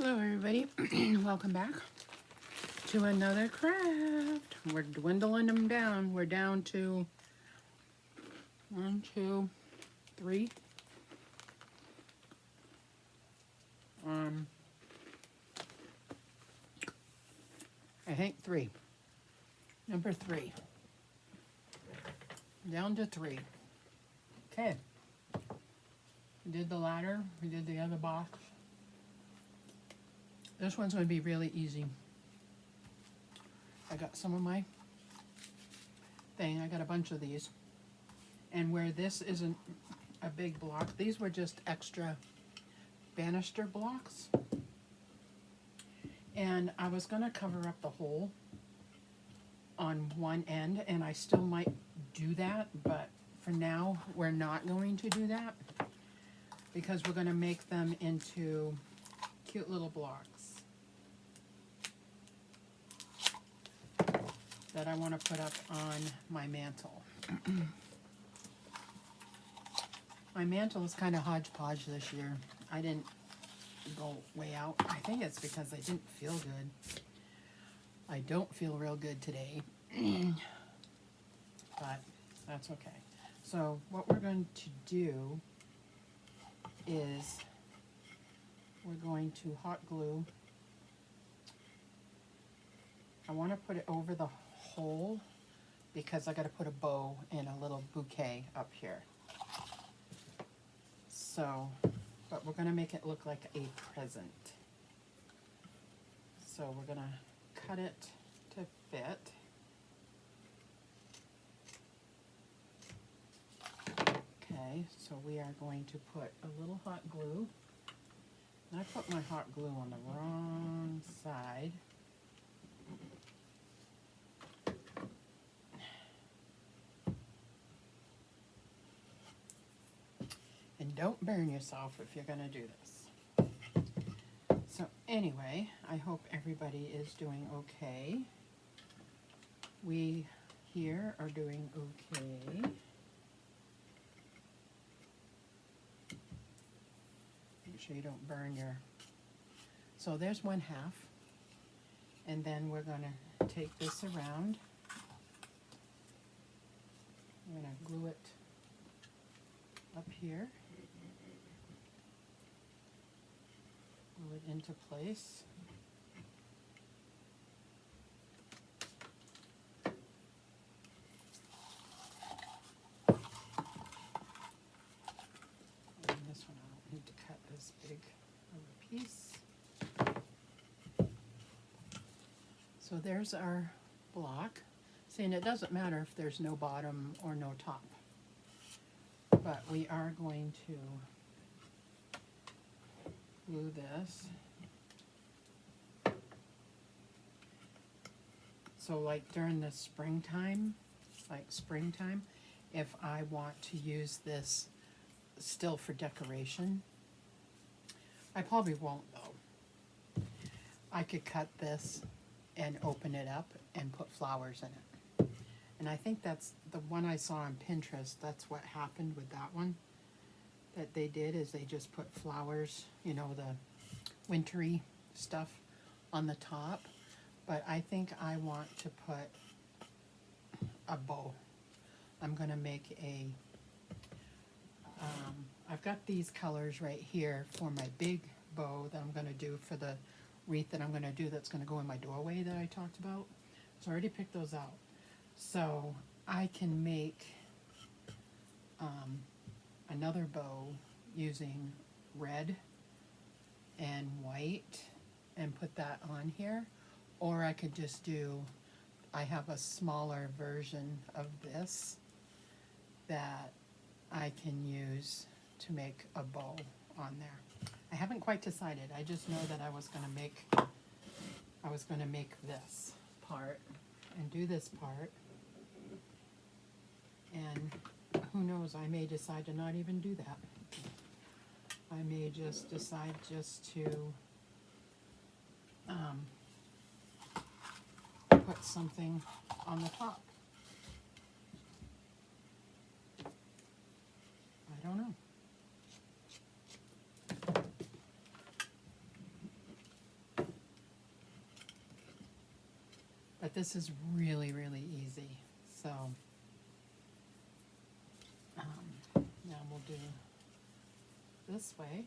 Hello everybody, welcome back to another craft. We're dwindling them down. We're down to 1, 2, 3. I think 3. Number 3. Down to 3. Okay. We did the ladder. We did the other box. This one's going to be really easy. I got some of my thing. I got a bunch of these. And where this isn't a big block, these were just extra banister blocks. And I was going to cover up the hole on one end, and I still might do that, but for now we're not going to do that because we're going to make them into cute little blocks that I want to put up on my mantle. My mantle is kind of hodgepodge this year. I didn't go way out. I think it's because I didn't feel good. I don't feel real good today, but that's okay. So what we're going to do is we're going to hot glue. I want to put it over the hole because I got to put a bow and a little bouquet up here. So, but we're going to make it look like a present. So we're going to cut it to fit. Okay, so we are going to put a little hot glue. And I put my hot glue on the wrong side. And don't burn yourself if you're going to do this. So anyway, I hope everybody is doing okay. We here are doing okay. Make sure you don't burn your... So there's one half. And then we're going to take this around. I'm going to glue it up here. Glue it into place. And this one I don't need to cut as big of a piece. So there's our block. See, and it doesn't matter if there's no bottom or no top. But we are going to glue this. So like during the springtime, if I want to use this still for decoration, I probably won't though. I could cut this and open it up and put flowers in it. And I think that's the one I saw on Pinterest. That's what happened with that one that they did, is they just put flowers, you know, the wintry stuff on the top. But I think I want to put a bow. I'm going to make a, I've got these colors right here for my big bow that I'm going to do for the wreath that I'm going to do that's going to go in my doorway that I talked about. So I already picked those out. So I can make another bow using red and white and put that on here. Or I could just do, I have a smaller version of this that I can use to make a bow on there. I haven't quite decided. I just know that I was going to make this part and do this part. And who knows, I may decide to not even do that. I may just decide just to put something on the top. I don't know. But this is really, really easy. So now we'll do this way.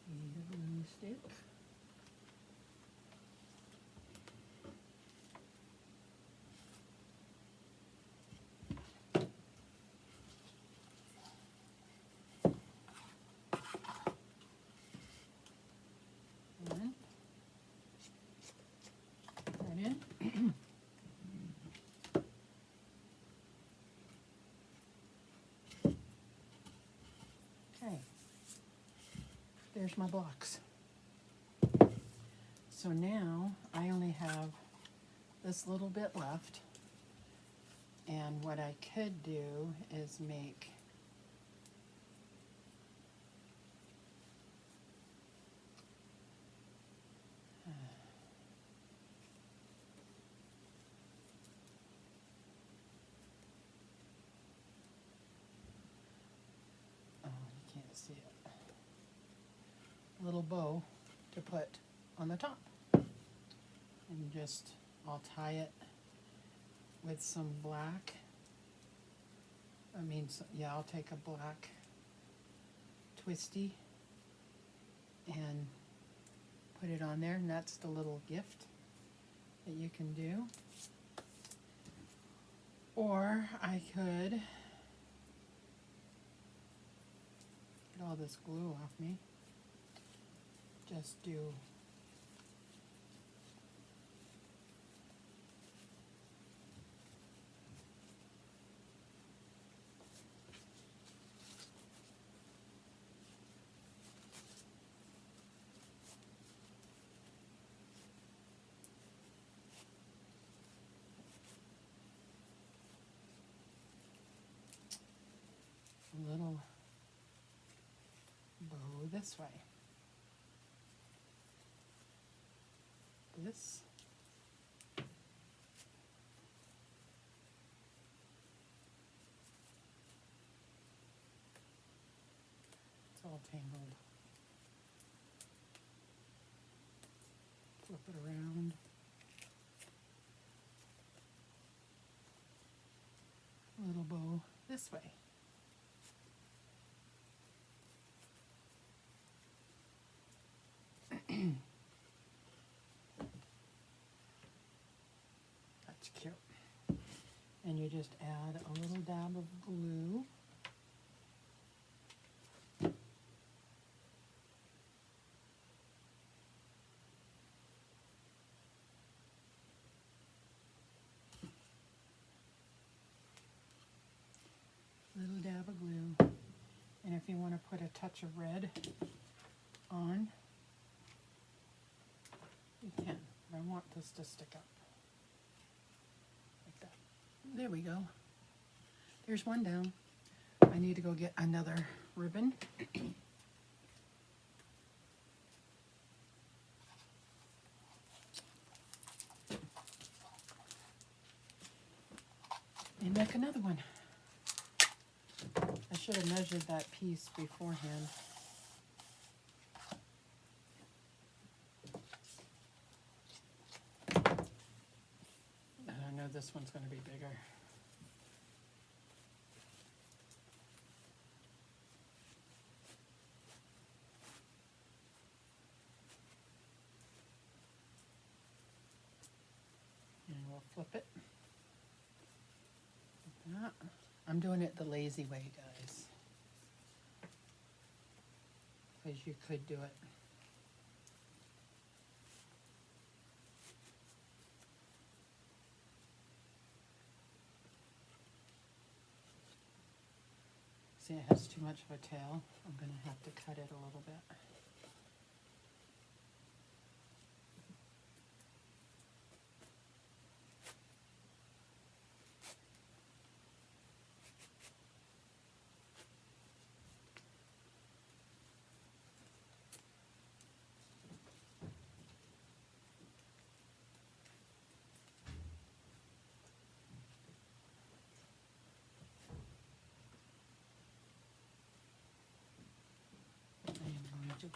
Need a glue stick. And put that in. Okay, there's my blocks. So now I only have this little bit left, and what I could do is make oh, you can't see it, a little bow to put on the top, and just I'll tie it with some black. Yeah, I'll take a black twisty and put it on there, and that's the little gift that you can do. Or I could get all this glue off me, just do a little bow this way. This. It's all tangled. Flip it around. A little bow this way. That's cute. And you just add a little dab of glue. Little dab of glue. And if you want to put a touch of red on, you can. But I want this to stick up. Like that. There we go. There's one down. I need to go get another ribbon. And make another one. I should have measured that piece beforehand. And I know this one's going to be bigger. And we'll flip it. Like that. I'm doing it the lazy way, guys, because you could do it. See, it has too much of a tail. I'm going to have to cut it a little bit.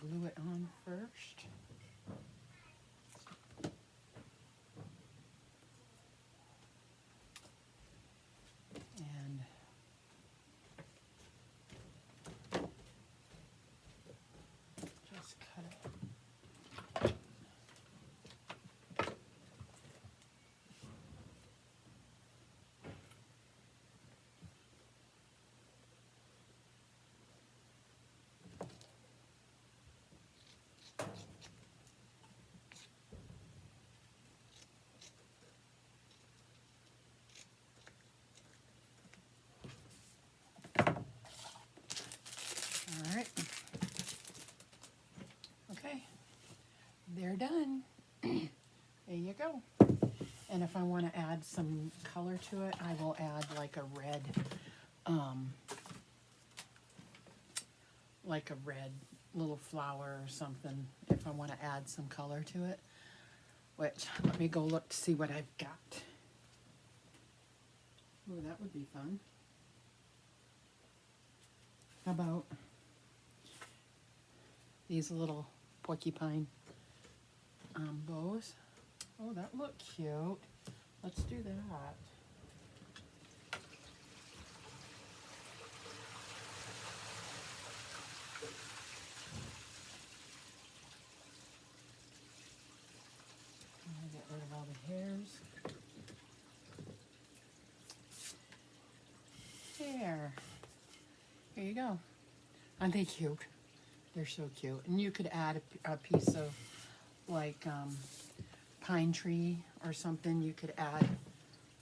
glue it on first. And just cut it. All right. Okay. They're done. There you go. And if I want to add some color to it, I will add like a red, little flower or something if I want to add some color to it. Which, let me go look to see what I've got. Oh, that would be fun. How about these little porcupine bows? Oh, that look cute. Let's do that. I'll get rid of all the hairs. There. Here you go. Aren't they cute? They're so cute. And you could add a piece of like pine tree or something you could add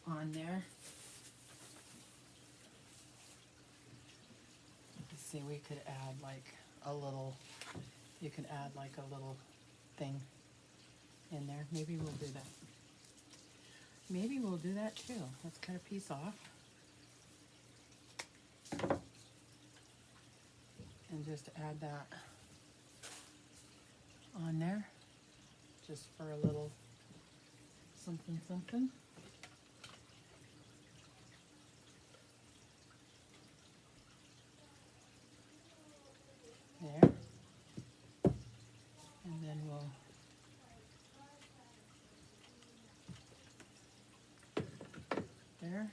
on there. Let's see, we could add like a little, you could add like a little thing in there. Maybe we'll do that. Maybe we'll do that too. Let's cut a piece off. And just add that on there, just for a little something something. There. And then we'll there.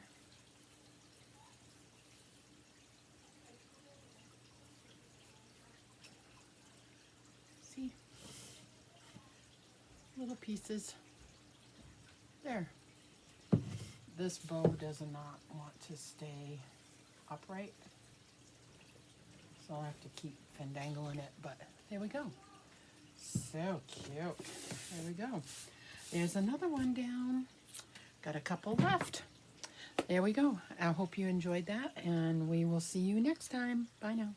See? Little pieces. There. This bow does not want to stay upright, so I'll have to keep findangling it, but there we go. So cute. There we go. There's another one down. Got a couple left. There we go. I hope you enjoyed that, and we will see you next time. Bye now.